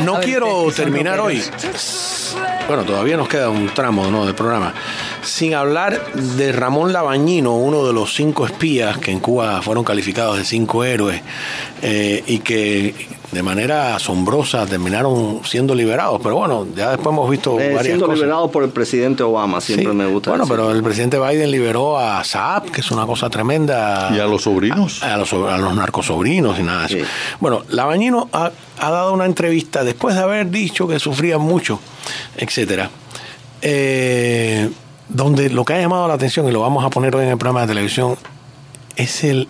No quiero terminar hoy. Bueno, todavía nos queda un tramo, ¿no?, del programa sin hablar de Ramón Labañino, uno de los 5 espías que en Cuba fueron calificados de 5 héroes y que de manera asombrosa terminaron siendo liberados. Pero bueno, ya después hemos visto varias siendo cosas. liberados por el presidente Obama, siempre me gusta Bueno, decir. pero el presidente Biden liberó a Saab, que es una cosa tremenda. ¿Y a los sobrinos? A los narcosobrinos y nada de eso. Sí. Bueno, Labañino ha dado una entrevista después de haber dicho que sufrían mucho, etcétera. Donde lo que ha llamado la atención, y lo vamos a poner hoy en el programa de televisión, es el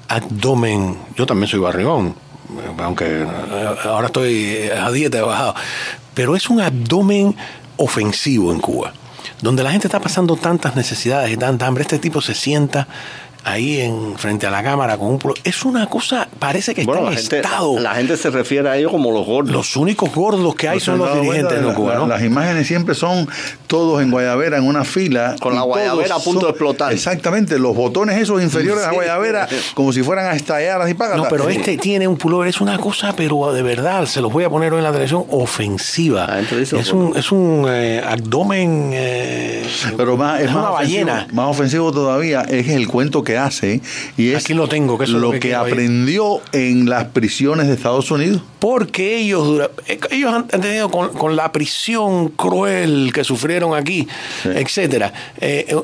abdomen. Yo también soy barrigón, aunque ahora estoy a dieta, he bajado, pero es un abdomen ofensivo en Cuba, donde la gente está pasando tantas necesidades y tanta hambre. Este tipo se sienta ahí frente a la cámara con es una cosa, parece que está en estado. La gente se refiere a ellos como los gordos. Los únicos gordos que hay son los dirigentes de Cuba, ¿no? Las imágenes siempre son todos en guayabera, en una fila. Con la guayabera a punto de explotar. Exactamente, los botones esos inferiores a la guayabera, como si fueran a estallar así para. No, pero este tiene un pullover, es una cosa, pero de verdad, se los voy a poner hoy en la televisión, ofensiva. Es un abdomen. Pero es una ballena. Más ofensivo todavía es el cuento que hace, y es aquí lo tengo, que eso lo que aprendió en las prisiones de Estados Unidos. Porque ellos han tenido con la prisión cruel que sufrieron aquí, sí, etcétera,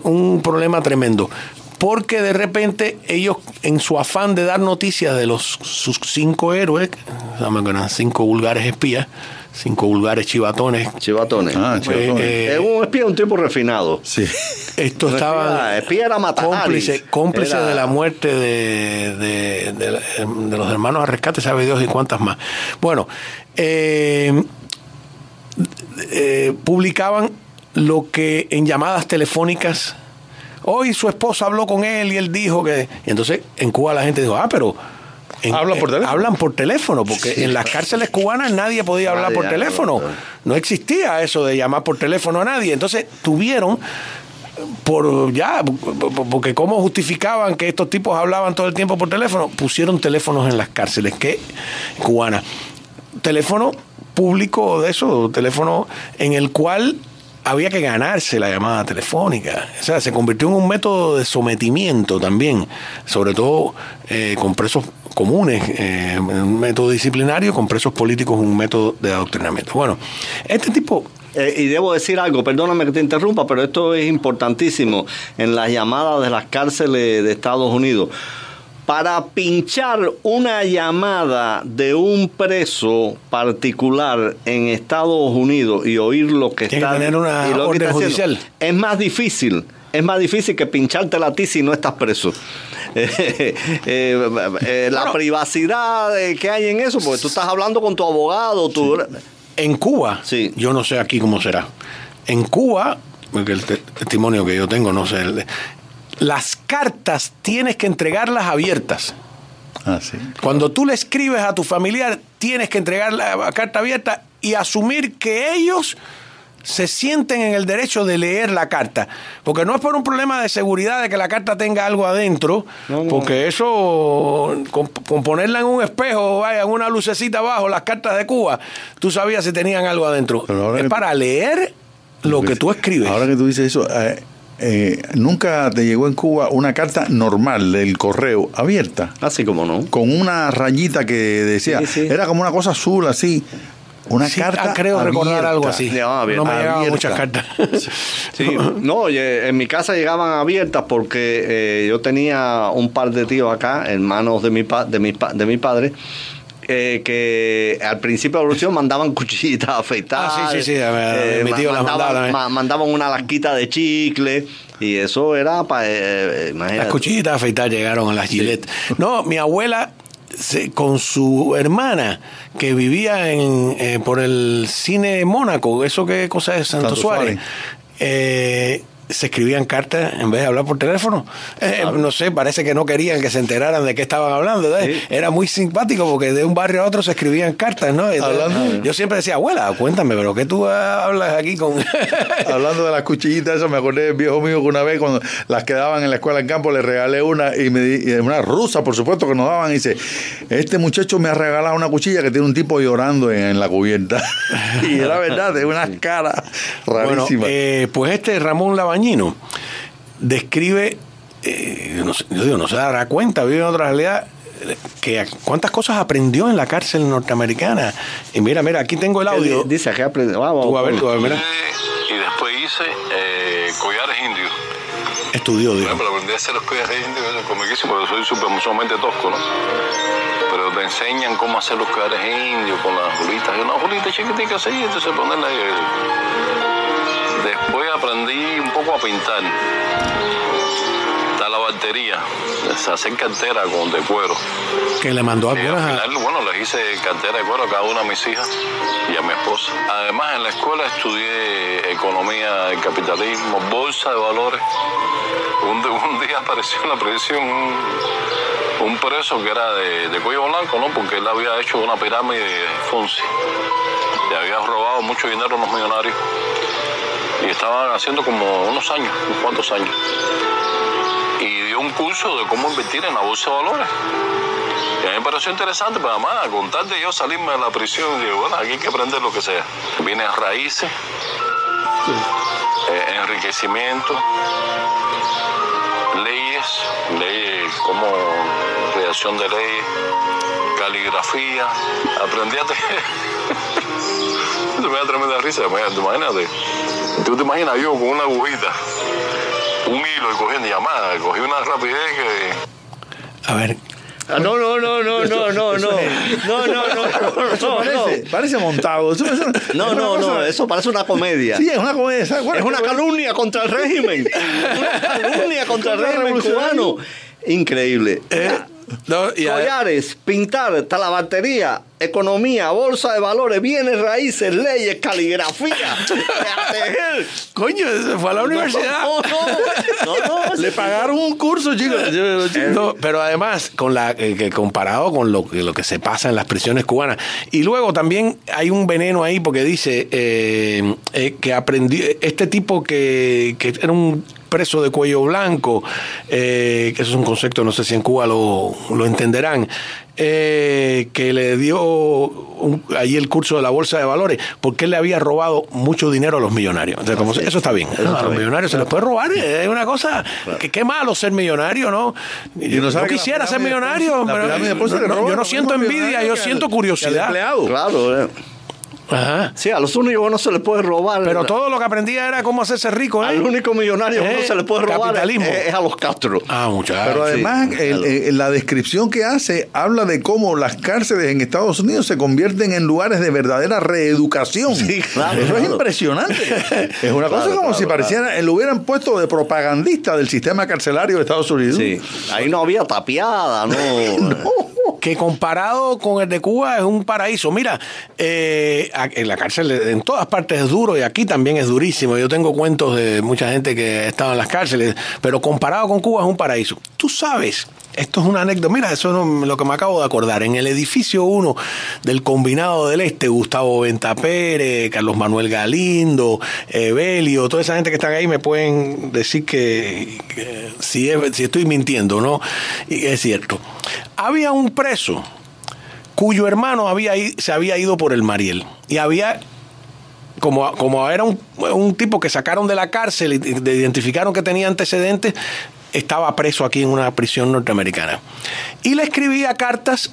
un problema tremendo. Porque de repente ellos, en su afán de dar noticias de sus 5 héroes, que eran 5 vulgares espías, 5 vulgares chivatones. Chivatones. Es un espía, un tipo refinado. Sí. Esto estaba. Espía era cómplice de la muerte de los hermanos a rescate, sabe Dios y cuántas más. Bueno, publicaban lo que en llamadas telefónicas. Hoy su esposa habló con él y él dijo que. Y entonces en Cuba la gente dijo, pero. Hablan por teléfono, porque sí, en las cárceles cubanas nadie podía hablar por teléfono. No existía eso de llamar por teléfono a nadie. Entonces tuvieron, porque cómo justificaban que estos tipos hablaban todo el tiempo por teléfono, pusieron teléfonos en las cárceles cubanas. Teléfono público de eso, teléfono en el cual había que ganarse la llamada telefónica. O sea, se convirtió en un método de sometimiento también, sobre todo con presos comunes, un método disciplinario, con presos políticos un método de adoctrinamiento. Bueno, este tipo... y debo decir algo, perdóname que te interrumpa, pero esto es importantísimo en las llamadas de las cárceles de Estados Unidos. Para pinchar una llamada de un preso particular en Estados Unidos y oír lo que tiene está... Tiene que tener una orden judicial. Es más difícil que pinchártela a ti si no estás preso. La privacidad que hay en eso, porque tú estás hablando con tu abogado. En Cuba, sí, yo no sé aquí cómo será. En Cuba, porque el testimonio que yo tengo, no sé... Las cartas tienes que entregarlas abiertas. Sí. Cuando tú le escribes a tu familiar, tienes que entregar la carta abierta y asumir que ellos se sienten en el derecho de leer la carta. Porque no es por un problema de seguridad de que la carta tenga algo adentro, porque eso, con ponerla en un espejo, vaya, en una lucecita abajo, las cartas de Cuba, tú sabías si tenían algo adentro. Es para leer lo que tú escribes. Ahora que tú dices eso... ¿nunca te llegó en Cuba una carta normal del correo abierta? Así como no. Con una rayita que decía, era como una cosa azul así. Una carta creo abierta. Recordar algo así. No me llegaban muchas cartas. Sí. No, en mi casa llegaban abiertas porque yo tenía un par de tíos acá, hermanos de mi padre, que al principio de la revolución mandaban cuchillitas a afeitar. Mi tío mandaban una lasquita de chicle y eso era para... las cuchillitas a afeitar llegaron a las Gillette. No, mi abuela con su hermana que vivía por el cine Mónaco, eso qué cosa es, Santo Suárez. se escribían cartas en vez de hablar por teléfono. Claro. No sé, parece que no querían que se enteraran de qué estaban hablando. Sí. Era muy simpático porque de un barrio a otro se escribían cartas, ¿no? Entonces, yo siempre decía, abuela, cuéntame, pero ¿qué tú hablas aquí con...? Hablando de las cuchillitas, eso me acordé del viejo mío que una vez cuando las quedaban en la escuela en campo le regalé una y una rusa, por supuesto, que nos daban, y dice, este muchacho me ha regalado una cuchilla que tiene un tipo llorando en la cubierta. Y era verdad, de unas caras rarísimas. Bueno, pues Ramón Labañino describe, no se dará cuenta, vive en otra realidad, que cuántas cosas aprendió en la cárcel norteamericana. Y mira, aquí tengo el audio. Dice que aprendió. Tú a ver, mira. Y después hice collares indios. Estudió, digo. Pero aprendí a hacer los collares indios, eso es comiquísimo, porque soy sumamente tosco, ¿no? Pero te enseñan cómo hacer los collares indios con las bolitas. Una bolita chiquitica así, entonces ponerla ahí. Después aprendí un poco a pintar. La batería, hacer cartera de cuero. Que le mandó a al final, bueno, les hice cartera de cuero a cada una de mis hijas y a mi esposa. Además, en la escuela estudié economía y capitalismo, bolsa de valores. Un día apareció en la prisión un preso que era de cuello blanco, ¿no? Porque él había hecho una pirámide de Fonsi. Le había robado mucho dinero a los millonarios. Y estaban haciendo como unos cuantos años. Y dio un curso de cómo invertir en la bolsa de valores. Y a mí me pareció interesante, pero además, con tal de yo salirme de la prisión, digo, bueno, aquí hay que aprender lo que sea. Viene raíces, enriquecimiento, leyes como redacción de leyes, caligrafía. Aprendí a tejer. Eso me da tremenda risa, imagínate. Tú te imaginas yo con una agujita, un hilo y cogiendo llamadas, cogí una rapidez que... A ver. No. Parece montado. Eso parece una comedia. Sí, es una comedia. Es una calumnia contra el régimen. Una calumnia contra el régimen cubano. Increíble. Collares, pintar, talabartería, economía, bolsa de valores, bienes raíces, leyes, caligrafía, tejer. Coño, fue a la universidad. No. Le pagaron un curso, chicos. No, pero además, comparado con lo que se pasa en las prisiones cubanas. Y luego también hay un veneno ahí porque dice que aprendió este tipo que era un preso de cuello blanco, que eso es un concepto, no sé si en Cuba lo entenderán, que le dio allí el curso de la bolsa de valores, porque él le había robado mucho dinero a los millonarios. Entonces, eso está bien. A los millonarios se les puede robar, es una cosa que qué malo ser millonario, ¿no? Yo quisiera ser millonario, pero yo no siento envidia, yo siento curiosidad. Claro, Ajá. Sí, a los únicos no se les puede robar. Pero todo lo que aprendía era cómo hacerse rico. Al único millonario que no se le puede robar es a los Castro. Muchachos. Pero además, la descripción que hace habla de cómo las cárceles en Estados Unidos se convierten en lugares de verdadera reeducación. Sí, claro. Eso es impresionante. Es una cosa como si pareciera, lo hubieran puesto de propagandista del sistema carcelario de Estados Unidos. Sí. Ahí no había tapiada, no. Que comparado con el de Cuba es un paraíso. Mira, en la cárcel en todas partes es duro y aquí también es durísimo. Yo tengo cuentos de mucha gente que ha estado en las cárceles, pero comparado con Cuba es un paraíso. Tú sabes, esto es una anécdota. Mira, eso es lo que me acabo de acordar. En el edificio 1 del Combinado del Este, Gustavo Venta Pérez, Carlos Manuel Galindo, Belio, toda esa gente que están ahí me pueden decir que si estoy mintiendo, ¿no? Y es cierto. Había un preso cuyo hermano se había ido por el Mariel. Y había, como era un tipo que sacaron de la cárcel y identificaron que tenía antecedentes, estaba preso aquí en una prisión norteamericana. Y le escribía cartas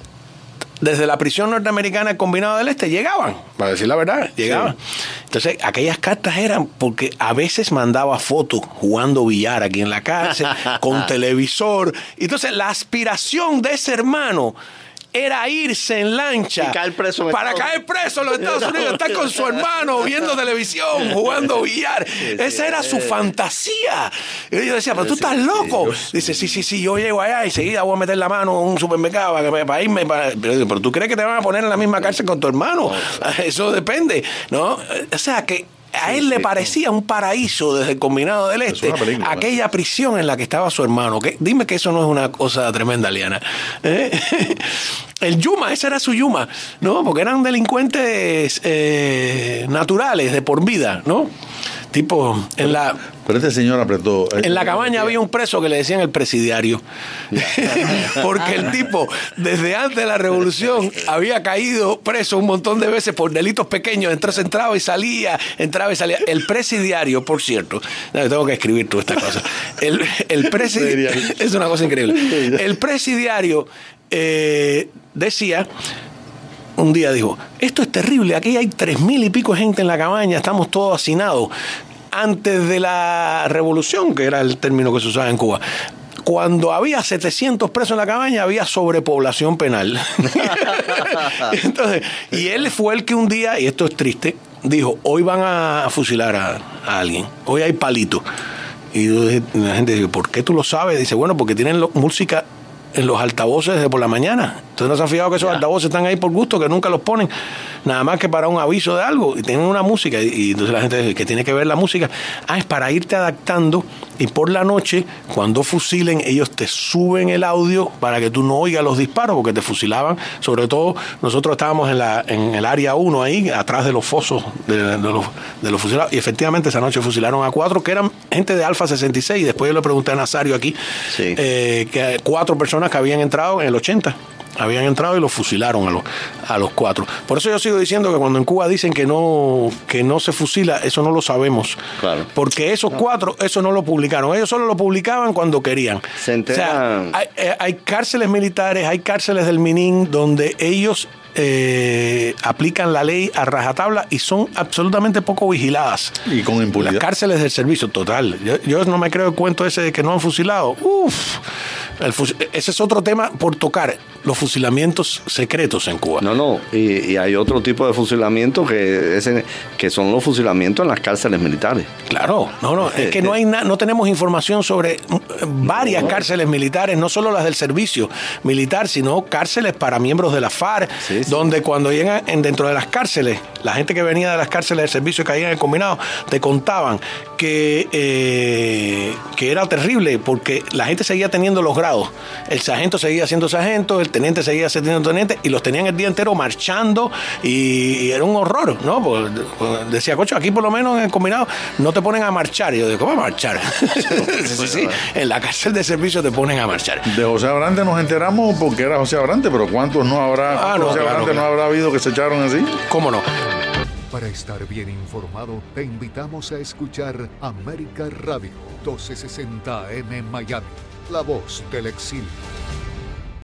desde la prisión norteamericana del Combinado del Este. Llegaban, para decir la verdad, llegaban. Sí. Entonces, aquellas cartas eran porque a veces mandaba fotos jugando billar aquí en la cárcel, con televisor. Entonces, la aspiración de ese hermano era irse en lancha caer preso para caer preso en los Estados Unidos, estar con su hermano viendo televisión, jugando billar. Esa era su fantasía. Y yo decía, pero tú estás loco. Dice, sí, yo llego allá y enseguida voy a meter la mano en un supermercado para irme. Pero tú crees que te van a poner en la misma cárcel con tu hermano. Eso depende, ¿no? O sea que A él le parecía un paraíso desde el Combinado del Este, película, aquella prisión en la que estaba su hermano. Dime que eso no es una cosa tremenda, Liana. El Yuma, ese era su Yuma, ¿no? Porque eran delincuentes naturales, de por vida, ¿no? Tipo, Pero este señor apretó. En la cabaña había un preso que le decían el presidiario. Porque el tipo, desde antes de la revolución, había caído preso un montón de veces por delitos pequeños. Entraba y salía, entraba y salía. El presidiario, por cierto. No, tengo que escribir toda esta cosa. El presidiario. Es una cosa increíble. El presidiario decía. Un día dijo, esto es terrible, aquí hay 3,000 y pico de gente en la cabaña, estamos todos hacinados. Antes de la revolución, que era el término que se usaba en Cuba, cuando había 700 presos en la cabaña, había sobrepoblación penal. Entonces, y él fue el que un día, y esto es triste, dijo, hoy van a fusilar a alguien, hoy hay palito. Y la gente dice, ¿por qué tú lo sabes? Dice, bueno, porque tienen música en los altavoces de por la mañana. Entonces no se han fijado que esos altavoces están ahí por gusto, que nunca los ponen, nada más que para un aviso de algo, y tienen una música, y entonces la gente dice que tiene que ver la música. Es para irte adaptando, y por la noche, cuando fusilen, ellos te suben el audio para que tú no oigas los disparos, porque te fusilaban. Sobre todo, nosotros estábamos en el área 1 ahí, atrás de los fosos de los fusilados, y efectivamente esa noche fusilaron a 4 que eran gente de Alfa 66. Después yo le pregunté a Nazario aquí, que 4 personas que habían entrado en el 80 habían entrado y los fusilaron a los 4. Por eso yo sigo diciendo que cuando en Cuba dicen que no se fusila, eso no lo sabemos. Claro. Porque esos 4, eso no lo publicaron. Ellos solo lo publicaban cuando querían. Se enteran. O sea, hay cárceles militares, hay cárceles del Minin donde ellos aplican la ley a rajatabla y son absolutamente poco vigiladas. Y con impunidad. Las cárceles del servicio, total. Yo no me creo el cuento ese de que no han fusilado. Ese es otro tema por tocar, los fusilamientos secretos en Cuba. No, y hay otro tipo de fusilamiento que son los fusilamientos en las cárceles militares. Claro, es que no tenemos información sobre varias cárceles militares, no solo las del servicio militar, sino cárceles para miembros de la FARC, donde cuando llegan dentro de las cárceles, la gente que venía de las cárceles del servicio que caían en el combinado, te contaban que era terrible, porque la gente seguía teniendo los grados. El sargento seguía siendo sargento, el teniente seguía siendo teniente, y los tenían el día entero marchando, y era un horror, ¿no? Pues, decía, cocho, aquí por lo menos en el combinado no te ponen a marchar. Y yo digo, ¿cómo a marchar? Sí, en la cárcel de servicio te ponen a marchar. De José Abrante nos enteramos porque era José Abrante, pero ¿cuántos no habrá? José Abrante no habrá habido que se echaron así. ¿Cómo no? Para estar bien informado, te invitamos a escuchar América Radio 1260 AM Miami, la voz del exilio.